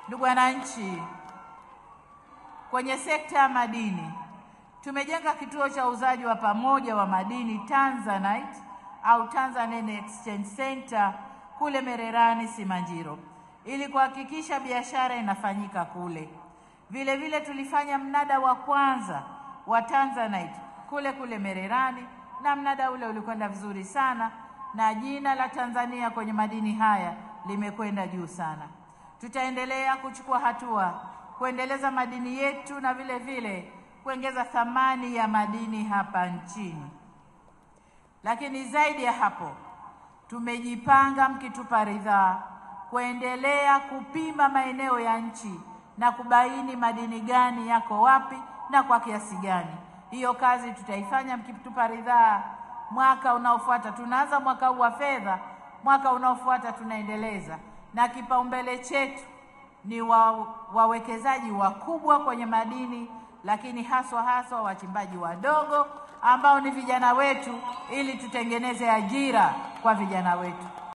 Ndugu wananchi, kwenye sekta ya madini tumejenga kituo cha uuzaji wa pamoja wa madini Tanzanite au Tanzania Exchange Center kule Mererani Simanjiro ili kuhakikisha biashara inafanyika kule. Vile vile tulifanya mnada wa kwanza wa Tanzanite kule Mererani na mnada ule ulikwenda vizuri sana na jina la Tanzania kwenye madini haya limekwenda juu sana. Tutaendelea kuchukua hatua kuendeleza madini yetu na vile vile kuongeza thamani ya madini hapa nchini. Lakini zaidi ya hapo, tumejipanga mkitupa ridhaa kuendelea kupima maeneo ya nchi na kubaini madini gani yako wapi na kwa kiasi gani. Hiyo kazi tutaifanya mkitupa ridhaa. Mwaka unaofuata tunaanza mwaka huu wa fedha, mwaka unaofuata tunaendeleza, na kipaumbele chetu ni wawekezaji wakubwa kwenye madini, lakini haswa wachimbaji wadogo ambao ni vijana wetu, ili tutengeneze ajira kwa vijana wetu.